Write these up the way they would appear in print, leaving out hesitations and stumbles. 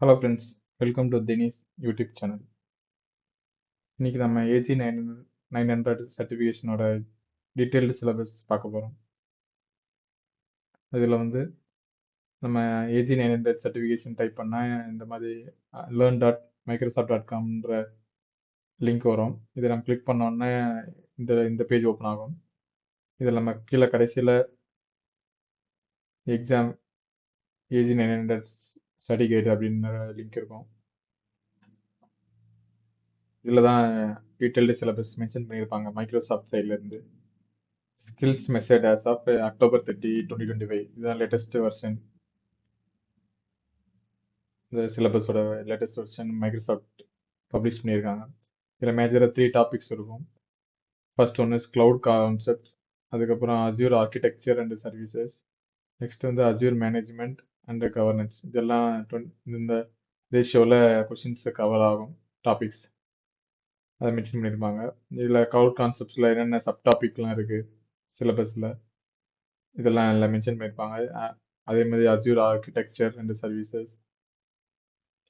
Hello friends, welcome to Dinesh YouTube channel. இன்னைக்கு நம்ம AG 900 சர்டிஃபிகேஷனோட detailed syllabus பார்க்க போகிறோம். இதில் வந்து நம்ம ஏஜி 900 சர்டிஃபிகேஷன் டைப் பண்ணால் இந்த மாதிரி learn.microsoft.comன்ற லிங்க் வரும். இதை நம்ம கிளிக் பண்ணோன்னே இந்த பேஜ் ஓப்பன் ஆகும். இதில் நம்ம கீழே கடைசியில் எக்ஸாம் ஏஜி 900 ஸ்டடி கைடு அப்படின்ற லிங்க் இருக்கும். இதில் தான் டீட்டெயில்டு சிலபஸ் மென்ஷன் பண்ணியிருப்பாங்க மைக்ரோசாஃப்ட் சைட்லேருந்து. Skills measured as of October 30 2025. இதுதான் லேட்டஸ்ட் வெர்ஷன். இந்த சிலபஸோட லேட்டஸ்ட் வெர்ஷன் மைக்ரோசாஃப்ட் பப்ளிஷ் பண்ணியிருக்காங்க. இதில் மேஜராக 3 டாபிக்ஸ் இருக்கும். ஃபர்ஸ்ட் ஒன்று கிளவுட் கான்செப்ட்ஸ், அதுக்கப்புறம் Azure architecture and services, next வந்து அஸ்யூர் மேனேஜ்மெண்ட் அண்ட் கவர்னன்ஸ். இதெல்லாம் இந்த ரேஷியோவில் கொஷின்ஸ் கவர் ஆகும் டாபிக்ஸ், அதை மென்ஷன் பண்ணியிருப்பாங்க. இதில் கிளவுட் கான்செப்ட்ஸில் என்னென்ன சப் டாபிக்லாம் இருக்குது சிலபஸில், இதெல்லாம் எல்லாம் மென்ஷன் பண்ணியிருப்பாங்க. அதே மாதிரி அஸ்யூர் ஆர்கிடெக்சர் அண்ட் சர்வீசஸ்,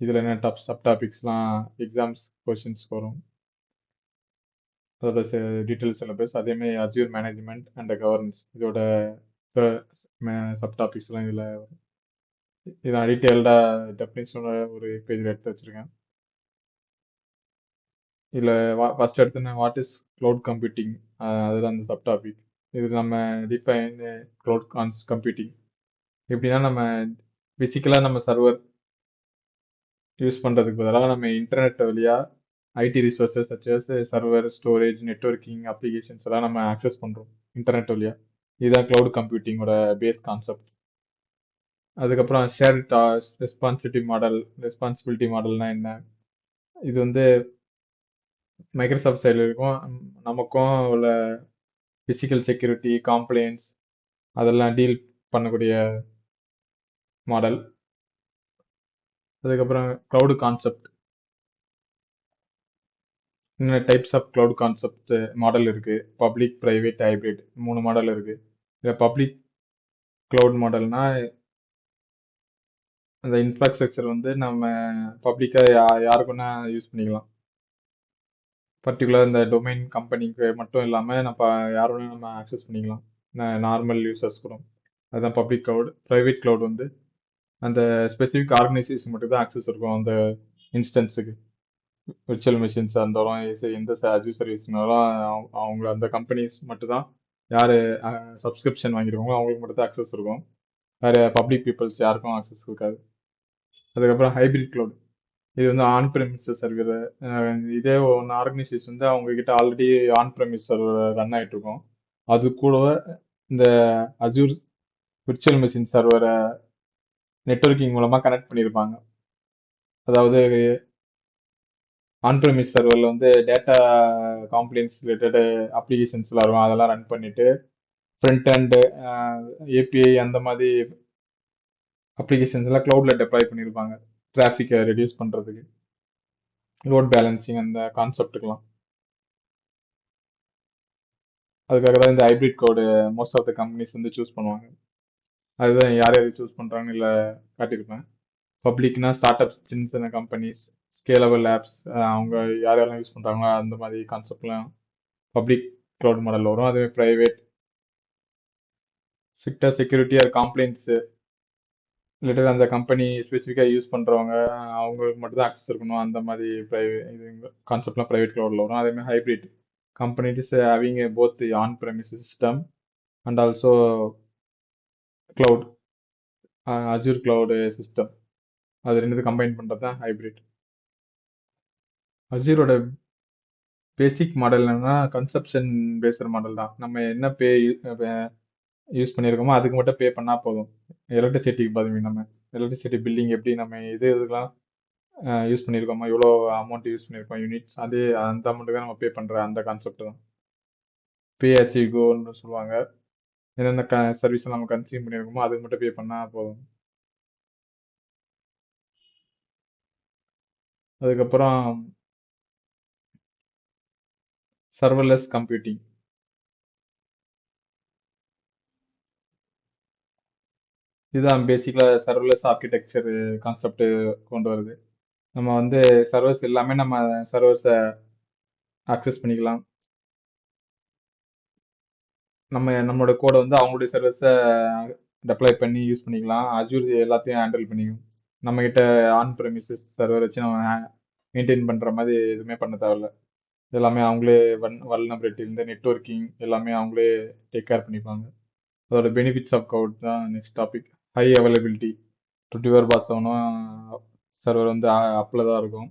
இதில் என்ன சப் டாபிக்ஸ்லாம் எக்ஸாம்ஸ் கொஷின்ஸ் வரும், அதோட டீட்டெயில் சிலபஸ். அதேமாதிரி அஸ்யூர் மேனேஜ்மெண்ட் அண்ட் கவர்னன்ஸ், இதோட சப் டாபிக்ஸ்லாம் இதில் வரும். இதான் டீட்டெயில்டாக டெஃபினேஷனோட ஒரு பேஜில் எடுத்து வச்சுருக்கேன். இதில் ஃபர்ஸ்ட் எடுத்தோன்னா வாட் இஸ் க்ளவுட் கம்ப்யூட்டிங், அதுதான் அந்த சப் டாபிக். இது நம்ம டிஃபைன் க்ளவுட் கம்ப்யூட்டிங் எப்படின்னா, நம்ம ஃபிசிக்கலாக நம்ம சர்வர் யூஸ் பண்ணுறதுக்கு பதிலாக நம்ம இன்டர்நெட் வழியாக IT resources such as server, storage, networking, applications எல்லாம் நம்ம ஆக்சஸ் பண்ணுறோம் இன்டர்நெட் வழியாக. இதுதான் க்ளவுட் கம்ப்யூட்டிங்கோட பேஸ் கான்செப்ட். அதுக்கப்புறம் ஷேர்ட் ரெஸ்பான்சிபிலிட்டி மாடல்னா என்ன, இது வந்து மைக்ரோசாஃப்ட் சைடில் இருக்கும். நமக்கும் உள்ள ஃபிசிக்கல் செக்யூரிட்டி, காம்ப்ளைன்ஸ் அதெல்லாம் டீல் பண்ணக்கூடிய மாடல். அதுக்கப்புறம் க்ளவுட் கான்செப்ட், இன்னும் types of cloud concept model இருக்குது. பப்ளிக், ப்ரைவேட், ஹைப்ரிட் 3 மாடல் இருக்குது. இதில் பப்ளிக் க்ளவுட் மாடல்னா அந்த இன்ஃப்ராஸ்ட்ரக்சர் வந்து நம்ம பப்ளிக்காக யாருக்குன்னா யூஸ் பண்ணிக்கலாம். பர்டிகுலர் இந்த டொமைன் கம்பெனிக்கு மட்டும் இல்லாமல் நம்ம ஆக்சஸ் பண்ணிக்கலாம், நார்மல் யூசர்ஸ் கூட. அதுதான் பப்ளிக் க்ளவுட். ப்ரைவேட் க்ளவுட் வந்து அந்த ஸ்பெசிஃபிக் ஆர்கனைசேஷன் மட்டும் தான் ஆக்சஸ் இருக்கும் அந்த இன்ஸ்டன்ஸுக்கு. விர்ச்சுவல் மிஷின்ஸாக இருந்தாலும் எந்த அஸ்யூர் சர்வீஸ்னாலும் அவங்க அந்த கம்பெனிஸ் மட்டும் தான், யார் சப்ஸ்கிரிப்ஷன் வாங்கியிருக்காங்களோ அவங்களுக்கு மட்டும் தான் ஆக்சஸ் இருக்கும். வேறு பப்ளிக் பீப்புள்ஸ் யாருக்கும் ஆக்சஸ் இருக்காது. அதுக்கப்புறம் ஹைப்ரிட் க்ளவுட், இது வந்து ஆன் ப்ரெமிசஸ் சர்வர். இதே ஒன்று ஆர்கனைசேஷன் வந்து அவங்க கிட்ட already on premise server run ஆகிட்டு இருக்கும். அது கூட இந்த அஸ்யூர் விர்ச்சுவல் மிஷின் சர்வரை நெட்வொர்க்கிங் மூலமாக கனெக்ட் பண்ணியிருப்பாங்க. அதாவது ஆன்-ப்ரெமிஸ் சர்வரில் வந்து டேட்டா காம்ப்ளைண்ட்ஸ் ரிலேட்டட் அப்ளிகேஷன்ஸ்லாம் இருக்கும், அதெல்லாம் ரன் பண்ணிட்டு ஃப்ரண்ட் அண்டு ஏபிஐ அந்த மாதிரி அப்ளிகேஷன்ஸ் எல்லாம் க்ளவுடில் டெப்ளாய் பண்ணியிருப்பாங்க டிராஃபிக்கை ரெடியூஸ் பண்ணுறதுக்கு, லோட் பேலன்சிங் அந்த கான்செப்டுக்கெலாம். அதுக்காக தான் இந்த hybrid code most of the companies வந்து சூஸ் பண்ணுவாங்க. அதுதான் யார் யார் சூஸ் பண்ணுறாங்கன்னு இல்லை காட்டியிருப்பேன். பப்ளிக்னா ஸ்டார்ட் அப்ஸ், சின்ன சின்ன கம்பெனிஸ், ஸ்கேலபிள் ஆப்ஸ், அவங்க யார் யாரெல்லாம் யூஸ் பண்ணுறாங்களோ அந்த மாதிரி கான்செப்ட்லாம் பப்ளிக் க்ளவுட் மாடல் வரும். அதுவே ப்ரைவேட் ஸ்ட்ரிக்டாக செக்யூரிட்டி ஆர் காம்ப்ளைண்ட்ஸ் ரிலேட்டட் அந்த கம்பெனி ஸ்பெசிஃபிக்காக யூஸ் பண்ணுறவங்க அவங்களுக்கு மட்டும் தான் ஆக்சஸ் இருக்கணும், அந்த மாதிரி இது கான்செப்ட்லாம் ப்ரைவேட் க்ளவுடில் வரும். அதேமாதிரி hybrid companies having both on premise system and also cloud Azure cloud system, அது ரெண்டு கம்பைன் பண்ணுறது தான் ஹைப்ரிட். அஸ்யூரோட பேசிக் மாடல் என்னன்னா கன்சப்ஷன் பேஸ்டு மாடல் தான். நம்ம என்ன யூஸ் பண்ணியிருக்கோமோ அதுக்கு மட்டும் பே பண்ணால் போதும். எலக்ட்ரிசிட்டிக்கு பதில் நம்ம எலக்ட்ரிசிட்டி பில்லிங் எப்படி நம்ம இதுக்கெலாம் யூஸ் பண்ணியிருக்கோமோ, எவ்வளோ அமௌண்ட் யூஸ் பண்ணியிருக்கோம் யூனிட்ஸ், அதே அந்த அமௌண்ட்டு தான் நம்ம பே பண்ணுற அந்த கான்செப்ட் தான் பே as you goன்னு சொல்லுவாங்க. என்னென்ன சர்வீஸ் நம்ம கன்சியூம் பண்ணியிருக்கோமோ அதுக்கு மட்டும் பே பண்ணால் போதும். அதுக்கப்புறம் சர்வர்லெஸ் கம்ப்யூட்டிங், இதுதான் பேசிக்கலா சர்வர்லெஸ் ஆர்கிடெக்சர் கான்செப்ட் கொண்டு வருது. நம்ம வந்து சர்வர்ஸ் எல்லாமே நம்ம சர்வர்ஸை அக்சஸ் பண்ணிக்கலாம். நம்மளோட கோடை வந்து அவங்களுடைய சர்வீஸை டெப்ளாய் பண்ணி யூஸ் பண்ணிக்கலாம். அஜூர் எல்லாத்தையும் ஹேண்டில் பண்ணிக்கும். நம்ம கிட்ட ஆன் ப்ரெமிசஸ் சர்வர் வச்சு நம்ம மெயின்டைன் பண்ற மாதிரி எதுவுமே பண்ண தேவையில்ல. எல்லாமே அவங்களே வல்னரபிலிட்டி இந்த நெட்வொர்க்கிங் எல்லாமே அவங்களே டேக் கேர் பண்ணிப்பாங்க. அதோட பெனிஃபிட்ஸ் ஆஃப் கவுட் தான் next topic. High availability 24/7 server வந்து அப்பில் தான் இருக்கும்.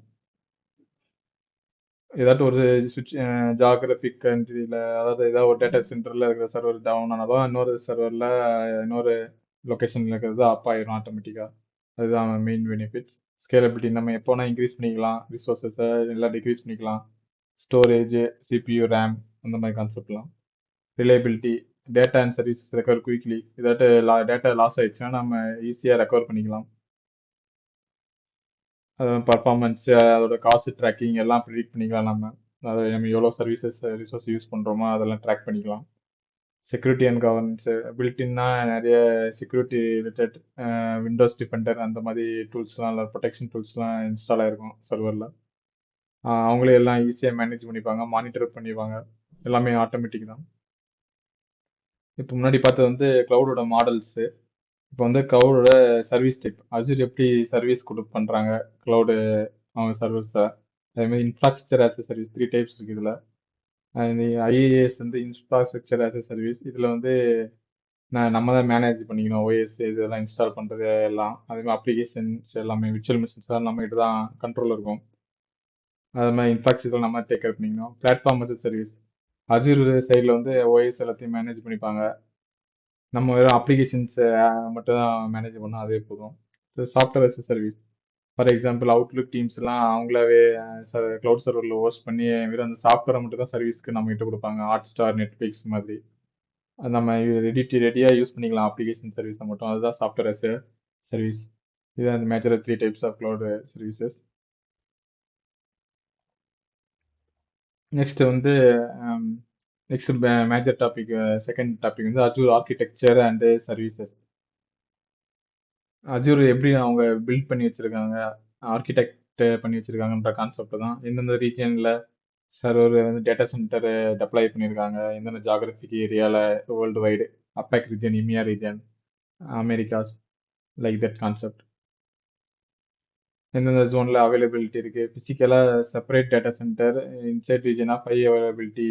ஏதாட்டும் ஒரு சுவிட்ச் ஜாகிரபிக் கண்ட்ரியில், அதாவது ஏதாவது ஒரு டேட்டா சென்டரில் இருக்கிற சர்வர் டவுன் ஆனாலும் இன்னொரு சர்வரில் இன்னொரு லொக்கேஷனில் இருக்கிறது அப் ஆயிரும் ஆட்டோமேட்டிக்காக. அதுதான் மெயின் பெனிஃபிட்ஸ். ஸ்கேலபிலிட்டி நம்ம எப்போனா இன்க்ரீஸ் பண்ணிக்கலாம், ரிசோர்ஸஸை எல்லாம் டிக்ரீஸ் பண்ணிக்கலாம். ஸ்டோரேஜ், சிபியூ, ரேம் அந்த மாதிரி கான்செப்ட்லாம். Reliability, data and services recover quickly. ஏதாட்டு டேட்டா லாஸ் ஆயிடுச்சுன்னா நம்ம ஈஸியாக ரெக்கவர் பண்ணிக்கலாம். பர்ஃபார்மன்ஸ், அதோட காஸ்ட் ட்ராக்கிங் எல்லாம் ப்ரிடிக்ட் பண்ணிக்கலாம் நம்ம. அதை நம்ம எவ்வளோ ரிசோர்ஸ் யூஸ் பண்ணுறோமோ அதெல்லாம் ட்ராக் பண்ணிக்கலாம். செக்யூரிட்டி அண்ட் கவர்னன்ஸ், பில்டின்னா நிறைய செக்யூரிட்டி ரிலேட்டட் விண்டோஸ் டிஃபெண்டர் அந்த மாதிரி டூல்ஸ்லாம் இல்லை, ப்ரொடெக்ஷன் டூல்ஸ்லாம் இன்ஸ்டால் ஆகிருக்கும் சர்வரில். அவங்களே எல்லாம் ஈஸியாக மேனேஜ் பண்ணிப்பாங்க, மானிட்டர் பண்ணிப்பாங்க. எல்லாமே ஆட்டோமேட்டிக் தான். இப்போ முன்னாடி பார்த்தது வந்து க்ளவுடோட மாடல்ஸு. இப்போ வந்து க்ளவுடோட சர்வீஸ் டைப். அசூர் எப்படி சர்வீஸ் பண்ணுறாங்க க்ளவுடு அவங்க சர்வீஸை. அதேமாதிரி infrastructure as a service 3 types இருக்குது இதில். இந்த ஐஏஎஸ் வந்து இன்ஃப்ராஸ்ட்ரக்சர் ஆஸ் எ சர்வீஸ். இதில் வந்து நம்ம தான் மேனேஜ் பண்ணிக்கணும். ஓஎஸ் இதெல்லாம் இன்ஸ்டால் பண்ணுறது எல்லாம். அதேமாதிரி அப்ளிகேஷன்ஸ் எல்லாமே விர்ச்சுவல் மிஷின்ஸ் எல்லாம் நம்மகிட்ட தான் கண்ட்ரோல் இருக்கும். அது மாதிரி இன்ஃப்ராஸ்ட்ரக்சர் நம்ம டேக் கேர் பண்ணிக்கணும். Platform as a service. Azure சைடில் வந்து ஓஎஸ் எல்லாத்தையும் மேனேஜ் பண்ணிப்பாங்க. நம்ம வெறும் அப்ளிகேஷன்ஸ் மட்டும் தான் மேனேஜ் பண்ணால் அதே போதும். Software as a service. For example Outlook டீம்ஸ்லாம் அவங்களாவே க்ளவுட் சர்வரில் ஹோஸ்ட் பண்ணி வெறும் அந்த சாஃப்ட்வேரை மட்டும் தான் சர்வீஸ்க்கு நம்ம கிட்ட கொடுப்பாங்க. ஹாட் ஸ்டார், நெட்ஃப்ளிக்ஸ் மாதிரி. அது நம்ம ரெடியாக யூஸ் பண்ணிக்கலாம் அப்ளிகேஷன் சர்வீஸை மட்டும். அதுதான் சாஃப்ட்வேர் அஸ் எ சர்வீஸ். இதுதான் அந்த major 3 types of cloud services. Next வந்து next major topic, second topic வந்து Azure architecture and services. Azure எப்படி அவங்க பில்ட் பண்ணி வச்சிருக்காங்க, ஆர்கிடெக்ட் பண்ணி வச்சிருக்காங்கன்ற கான்செப்ட் தான். எந்தெந்த ரீஜியனில் சர்வர் வந்து டேட்டா சென்டர் டெப்ளாய் பண்ணியிருக்காங்க, எந்தெந்த ஜாகிரபிக் ஏரியாவில் world wide, APAC region, EMEA region, Americas, like that concept. எந்தெந்த ஜோனில் அவைலபிலிட்டி இருக்குது, ஃபிசிக்கலாக separate data centre inside region of high availability,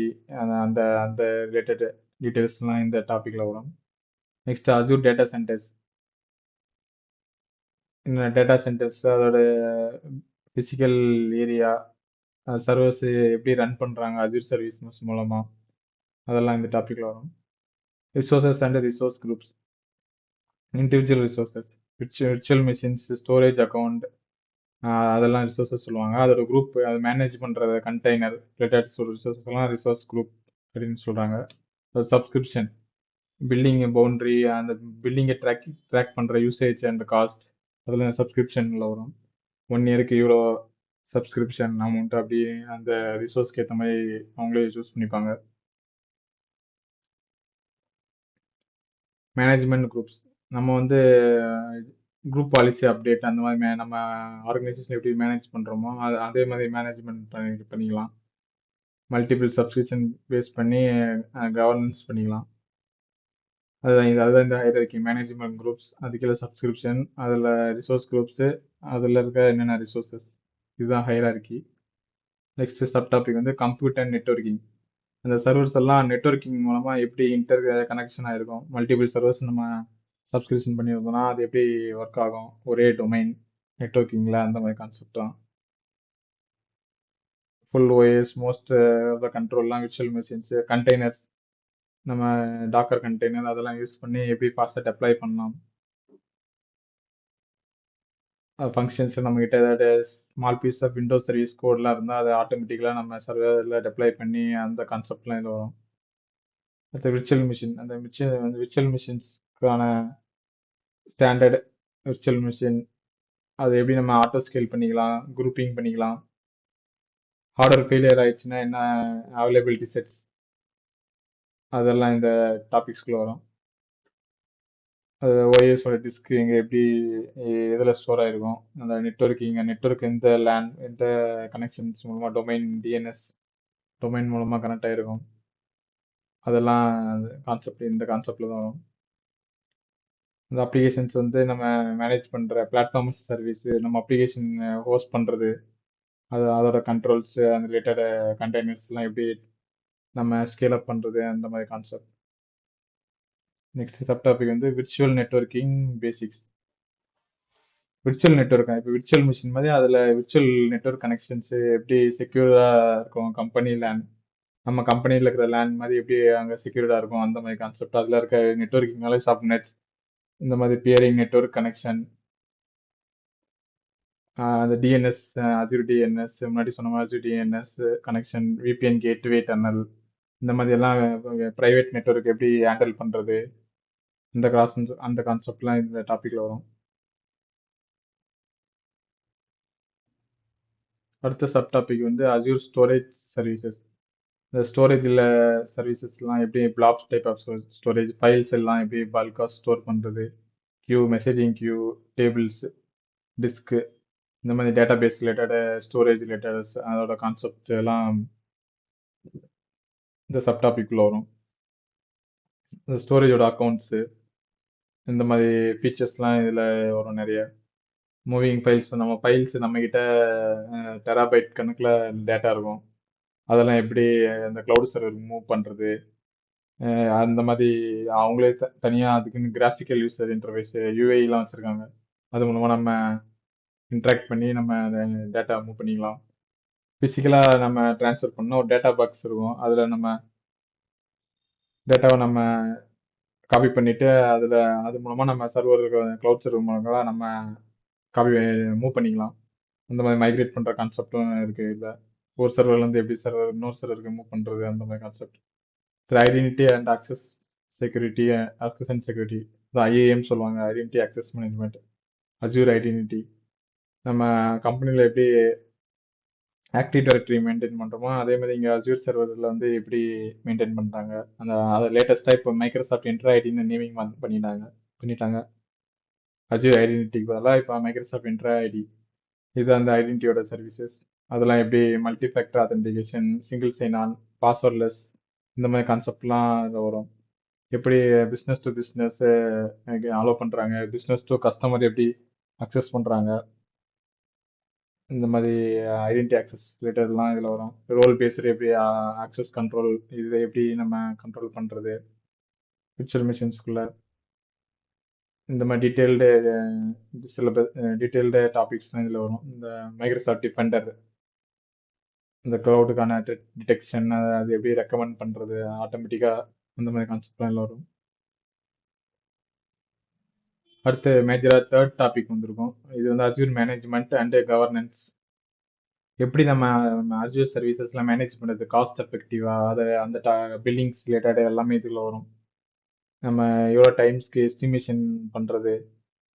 அந்த அந்த ரிலேட்டட் டீட்டெயில்ஸ்லாம் இந்த டாப்பிக்கில் வரும். Next Azure data centres. இந்த டேட்டா சென்டர்ஸ் அதோட ஃபிசிக்கல் ஏரியா, சர்வர்ஸ் எப்படி ரன் பண்ணுறாங்க அஜூர் சர்வீஸ் மூலமாக, அதெல்லாம் இந்த டாப்பிக்கில் வரும். Resources and resource groups. Individual resources, virtual machines, storage account, அதெல்லாம் ரிசோர்ஸஸ் சொல்லுவாங்க. அதோட குரூப், அதை மேனேஜ் பண்ணுற கண்டெய்னர் ரிலேட்டட் ரிசோர்ஸஸ்லாம் ரிசோர்ஸ் குரூப் அப்படின்னு சொல்கிறாங்க. சப்ஸ்கிரிப்ஷன், பில்டிங் பவுண்ட்ரி, அந்த பில்டிங்கை ட்ராக் பண்ணுற யூசேஜ் அண்ட் காஸ்ட், அதில் சப்ஸ்கிரிப்ஷனில் வரும். 1 இயருக்கு இவ்வளோ சப்ஸ்கிரிப்ஷன் அமௌண்ட், அப்படி அந்த ரிசோர்ஸ்க்கு ஏற்ற மாதிரி அவங்களே சூஸ் பண்ணிப்பாங்க. மேனேஜ்மெண்ட் குரூப்ஸ், நம்ம வந்து குரூப் பாலிசி அப்டேட் அந்த மாதிரி நம்ம ஆர்கனைசேஷன் எப்படி மேனேஜ் பண்ணுறோமோ அதே மாதிரி மேனேஜ்மெண்ட் பண்ணிக்கலாம். மல்டிபிள் சப்ஸ்கிரிப்ஷன் பேஸ் பண்ணி கவர்னன்ஸ் பண்ணிக்கலாம். அதுதான் இந்த ஹையரார்கி. மேனேஜ்மெண்ட் குரூப்ஸ், அதுக்குள்ள சப்ஸ்கிரிப்ஷன், அதில் ரிசோர்ஸ் குரூப்ஸு, அதில் இருக்க என்னென்ன ரிசோர்ஸஸ், இதுதான் ஹையரார்கி. நெக்ஸ்ட் சப் டாபிக் வந்து கம்ப்யூட்டர் நெட்வொர்க்கிங். அந்த சர்வர்ஸ் எல்லாம் நெட்வொர்க்கிங் மூலமாக எப்படி இன்டர் கனெக்ஷன் ஆகிருக்கும். மல்டிபிள் சர்வர்ஸ் நம்ம சப்ஸ்கிரிப்ஷன் பண்ணியிருந்தோம்னா அது எப்படி ஒர்க் ஆகும் ஒரே டொமைன் நெட்வொர்க்கிங்கில், அந்த மாதிரி கான்செப்ட் தான். Full OS, most of the கண்ட்ரோல்லாம் விர்ச்சுவல் மிஷின்ஸ், கண்டெய்னர்ஸ், நம்ம டாக்கர் கண்டெய்னர் அதெல்லாம் யூஸ் பண்ணி எப்படி ஃபாஸ்ட்டாக டெப்ளாய் பண்ணலாம். ஃபங்க்ஷன்ஸ் நம்மகிட்ட ஏதாவது small piece of Windows service கோட்லாம் இருந்தால் அதை ஆட்டோமேட்டிக்கலாக நம்ம சர்வரில் டெப்ளாய் பண்ணி அந்த கான்செப்ட்லாம் இது வரும். அடுத்து விர்ச்சுவல் மிஷின். அந்த விர்ச்சுவல் மிஷின்ஸ்க்கான ஸ்டாண்டர்ட் விர்ச்சுவல் மிஷின், அது எப்படி நம்ம ஆட்டோ ஸ்கேல் பண்ணிக்கலாம், குரூப்பிங் பண்ணிக்கலாம். ஹார்ட்வேர் ஃபெயிலியர் ஆயிடுச்சுன்னா என்ன அவைலபிலிட்டி செட்ஸ், அதெல்லாம் இந்த டாபிக்ஸ்குள்ளே வரும். அது ஓஎஸோட டிஸ்க் எங்கே எப்படி எதில் ஸ்டோர் ஆகிருக்கும், அந்த நெட்ஒர்க் எந்த லேன் எந்த கனெக்ஷன்ஸ் மூலமாக டொமைன் மூலமாக கனெக்ட் ஆகிருக்கும், அதெல்லாம் இந்த கான்செப்டில் தான் வரும். இந்த அப்ளிகேஷன்ஸ் வந்து நம்ம மேனேஜ் பண்ணுற பிளாட்ஃபார்ம் சர்வீஸ், நம்ம அப்ளிகேஷன் ஹோஸ்ட் பண்ணுறது, அதோட கண்ட்ரோல்ஸ், அந்த ரிலேட்டட் கண்டெய்னர்ஸ்லாம் எப்படி நம்ம ஸ்கேல் அப் பண்ணுறது, அந்த மாதிரி கான்செப்ட். நெக்ஸ்ட் சப் டாபிக் வந்து virtual networking basics. Virtual network இப்போ விர்ச்சுவல் மிஷின் மாதிரி அதில் விர்ச்சுவல் நெட்வொர்க் கனெக்ஷன்ஸ் எப்படி செக்யூர்டாக இருக்கும், கம்பெனி லேன் நம்ம கம்பெனியில் இருக்கிற லேன் மாதிரி எப்படி அங்கே செக்யூர்டாக இருக்கும், அந்த மாதிரி கான்செப்ட். அதில் இருக்க நெட்வொர்க்கிங்னால சப்நெட்ஸ், இந்த மாதிரி பியரிங் நெட்வொர்க் கனெக்ஷன், அந்த டிஎன்எஸ், அஜூர் டிஎன்எஸ், முன்னாடி சொன்ன மாதிரி Azure DNS connection, VPN gateway tunnel, இந்த மாதிரி எல்லாம் ப்ரைவேட் நெட்வொர்க் எப்படி ஹேண்டில் பண்ணுறது, அந்த கான்செப்ட்லாம் இந்த டாப்பிக்கில் வரும். அடுத்த சப் டாபிக் வந்து அஜூர் ஸ்டோரேஜ் சர்வீசஸ். இந்த ஸ்டோரேஜில் சர்வீசஸ்லாம் எப்படி blob type of storage, files எல்லாம் எப்படி பல்காக ஸ்டோர் பண்ணுறது, மெசேஜிங் கியூ, டேபிள்ஸ், டிஸ்க்கு, இந்த மாதிரி database related, storage related அதோட கான்செப்ட் எல்லாம் இந்த சப் டாபிக்குள்ள வரும். இந்த ஸ்டோரேஜோட அக்கௌண்ட்ஸு, இந்த மாதிரி ஃபீச்சர்ஸ்லாம் இதில் வரும் நிறைய. மூவிங் ஃபைல்ஸ், நம்மக்கிட்ட டெராபைட் கணக்கில் டேட்டா இருக்கும், அதெல்லாம் எப்படி அந்த க்ளவுட் சர்வர் மூவ் பண்ணுறது, அந்த மாதிரி அவங்களே தனியாக அதுக்குன்னு கிராஃபிக்கல் யூசர் இன்டர்ஃபேஸ் யூஐலாம் வச்சுருக்காங்க. அது மூலமாக நம்ம இன்ட்ராக்ட் பண்ணி நம்ம டேட்டா மூவ் பண்ணிக்கலாம். ஃபிசிக்கலாக நம்ம ட்ரான்ஸ்ஃபர் பண்ணால் ஒரு டேட்டா பாக்ஸ் இருக்கும், அதில் நம்ம டேட்டாவை நம்ம காப்பி பண்ணிவிட்டு அது மூலமாக நம்ம க்ளவுட் சர்வர் மூலமாக நம்ம காப்பி மூவ் பண்ணிக்கலாம். அந்த மாதிரி மைக்ரேட் பண்ணுற கான்செப்டும் இருக்குது இதில். ஒரு சர்வர்லேருந்து எப்படி இன்னொரு சர்வருக்கு மூவ் பண்ணுறது, அந்த மாதிரி concept. Identity and access security, IAM சொல்லுவாங்க, identity access management, Azure identity. நம்ம கம்பெனியில் எப்படி ஆக்டிவ் டைரக்டரி மெயின்டைன் பண்ணுறோமோ அதே மாதிரி இங்கே அஜூர் சர்வரில் வந்து எப்படி மெயின்டைன் பண்ணுறாங்க, அதை லேட்டஸ்ட்டாக இப்போ மைக்ரோசாஃப்ட் என்ட்ரா ஐடின்னு நேமிங் பண்ணிட்டாங்க. அஜூர் ஐடென்டிட்டிக்கு பதிலாக இப்போ மைக்ரோசாஃப்ட் என்ட்ரா ஐடி, இது அந்த ஐடென்டிட்டியோட சர்வீசஸ். அதெல்லாம் எப்படி multi factor authentication, single sign on, passwordless, இந்த மாதிரி கான்செப்ட்லாம் இதில் வரும். எப்படி பிஸ்னஸ் டு பிஸ்னஸ் அலோவ் பண்ணுறாங்க, பிஸ்னஸ் டு கஸ்டமர் எப்படி அக்சஸ் பண்ணுறாங்க, இந்த மாதிரி ஐடென்டி ஆக்சஸ் ரிலேட்டட்லாம் இதில் வரும். ரோல் பேஸ்டு எப்படி ஆக்சஸ் கண்ட்ரோல், இதை எப்படி நம்ம கண்ட்ரோல் பண்ணுறது விர்ச்சுவல் மிஷின்ஸ்குள்ளே, இந்த மாதிரி டீட்டெயில்டு டாபிக்ஸ்லாம் இதில் வரும். இந்த மைக்ரோசாஃப்ட் டிஃபெண்டர், இந்த க்ளவுடுக்கான டிடெக்ஷன், அது எப்படி ரெக்கமெண்ட் பண்ணுறது ஆட்டோமேட்டிக்காக, அந்த மாதிரி கான்செப்ட்லாம் எல்லாம் வரும். அடுத்து மேஜராக தேர்ட் டாபிக் வந்திருக்கும். இது வந்து அஜூர் மேனேஜ்மெண்ட் அண்ட் கவர்னன்ஸ். எப்படி நம்ம அஜூர் சர்வீசஸ்லாம் மேனேஜ் பண்ணுறது காஸ்ட் எஃபெக்டிவாக, அதை அந்த பில்லிங்ஸ் ரிலேட்டட் எல்லாமே இதில் வரும். நம்ம எவ்வளோ டைம்ஸ்க்கு எஸ்டிமேஷன் பண்ணுறது,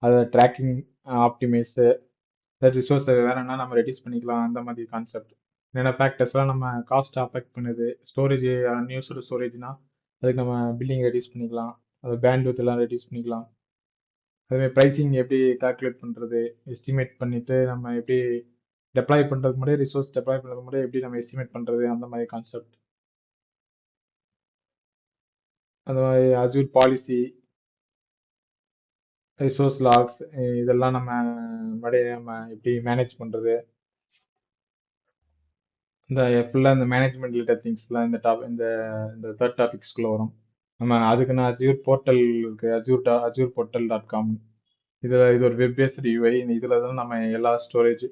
அதை ட்ராக்கிங், ஆப்டிமைஸு, ரிசோர்ஸ் வேணும்னா நம்ம ரெடியூஸ் பண்ணிக்கலாம், அந்த மாதிரி கான்செப்ட். என்னென்ன ஃபேக்டர்ஸ்லாம் நம்ம காஸ்ட் அஃபெக்ட் பண்ணுது, ஸ்டோரேஜ் நியூஸோட ஸ்டோரேஜ்னா அதுக்கு நம்ம பில்லிங் ரெடியூஸ் பண்ணிக்கலாம், அது பேண்ட்வித் எல்லாம் ரெடியூஸ் பண்ணிக்கலாம். அதுமாதிரி ப்ரைஸிங் எப்படி கால்குலேட் பண்ணுறது, எஸ்டிமேட் பண்ணிவிட்டு நம்ம எப்படி டெப்ளாய் பண்ணுறதுக்கு முன்னாடி, ரிசோர்ஸ் டெப்ளாய் பண்ணுறதுக்கு முன்னாடி எப்படி நம்ம எஸ்டிமேட் பண்ணுறது, அந்த மாதிரி கான்செப்ட். அந்த மாதிரி அஜூர் பாலிசி, ரிசோர்ஸ் லாக்ஸ், இதெல்லாம் நம்ம முன்னாடியே நம்ம எப்படி மேனேஜ் பண்ணுறது, இந்த ஃபுல்லாக இந்த மேனேஜ்மெண்ட் ரிலேட்டட் திங்ஸ்லாம் இந்த தேர்ட் டாபிக்ஸ்குள்ளே வரும். நம்ம அதுக்குன்னு அஜூர் போர்ட்டல் இருக்குது, அஜூர் போர்ட்டல்.com. இது ஒரு வெப் பேஸ்டு யூஐ. இதில் தான் நம்ம எல்லா ஸ்டோரேஜ்,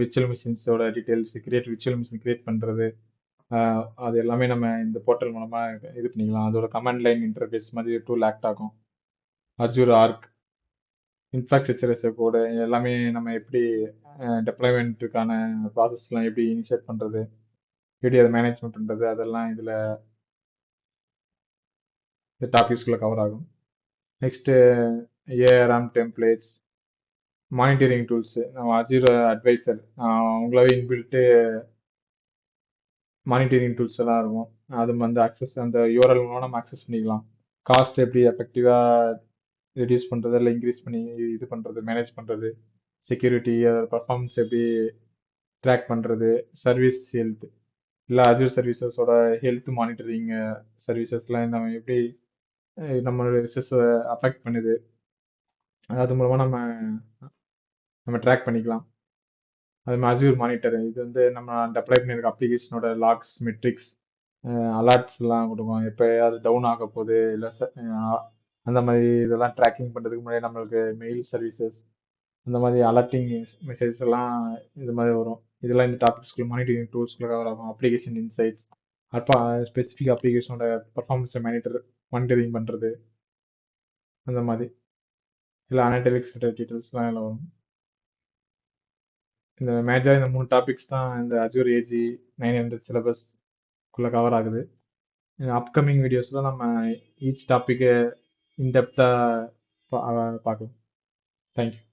விர்ச்சுவல் மிஷின்ஸோட டீட்டெயில்ஸ், விர்ச்சுவல் மிஷின் கிரியேட் பண்ணுறது, அது எல்லாமே நம்ம இந்த போர்ட்டல் மூலமாக இது பண்ணிக்கலாம். அதோட கமாண்ட் லைன் இன்டர்ஃபேஸ் மாதிரி டூல் ஆக்ட் ஆகும். Azure arc, infrastructure S code, எல்லாமே நம்ம எப்படி டெப்ளாய்மெண்ட்டுக்கான ப்ராசஸ்லாம் எப்படி இனிஷியேட் பண்ணுறது, எப்படி அதை மேனேஜ்மெண்ட் பண்ணுறது, அதெல்லாம் இதில் இந்த டாபிக்ஸ்குள்ளே கவர் ஆகும். Next ARM templates, monitoring tools, நம்ம அஜூர் அட்வைசர் அவங்களாவே இன்பில்ட்டு மானிட்டரிங் டூல்ஸ் எல்லாம் இருக்கும். அது வந்து அந்த யூஆர்எல் மூலம் நம்ம அக்சஸ் பண்ணிக்கலாம். காஸ்ட் எப்படி எஃபெக்டிவாக ரெடியூஸ் பண்ணுறது இல்லை இன்க்ரீஸ் பண்ணி இது பண்ணுறது, மேனேஜ் பண்ணுறது, செக்யூரிட்டி, பர்ஃபார்மன்ஸ் எப்படி ட்ராக் பண்ணுறது, சர்வீஸ் ஹெல்த், இல்லை அஜூர் சர்வீசஸோட ஹெல்த் மானிட்டரிங் சர்வீசஸ்லாம் நம்ம எப்படி நம்மளோட ரிசர்ச்சை அஃபெக்ட் பண்ணுது, அது மூலமாக நம்ம நம்ம ட்ராக் பண்ணிக்கலாம். அது மாதிரி அஜூர் மானிட்டர் இது வந்து நம்ம டெப்ளாய் பண்ணியிருக்க அப்ளிகேஷனோட லாக்ஸ், மெட்ரிக்ஸ், அலர்ட்ஸ் எல்லாம் கொடுக்கும். எப்போ அது டவுன் ஆக போகுது இல்லை அந்த மாதிரி இதெல்லாம் ட்ராக்கிங் பண்ணுறதுக்கு முன்னாடி நம்மளுக்கு மெயில் சர்வீசஸ் அந்த மாதிரி அலர்ட்டிங் மெசேஜ் எல்லாம் இது மாதிரி வரும். இதெல்லாம் இந்த டாபிக்ஸ்குள்ள மானிட்டரிங் டூல்ஸ்குள்ள கவர் ஆகும். அப்ளிகேஷன் இன்சைட்ஸ், அப்போ ஸ்பெசிஃபிக் அப்ளிகேஷனோட பர்ஃபார்மன்ஸை மானிட்டரிங் பண்ணுறது, அந்த மாதிரி இல்லை அனலிட்டிக்ஸ் டீட்டெயில்ஸ்லாம் எல்லாம் வரும். இந்த மேஜராக இந்த 3 டாபிக்ஸ் தான் இந்த அஜூர் ஏஜி 900 சிலபஸ்க்குள்ளே கவர் ஆகுது. அப்கமிங் வீடியோஸில் நம்ம ஈச் டாப்பிக்கை இன்டெப்த்தாக பார்க்கலாம். தேங்க்யூ.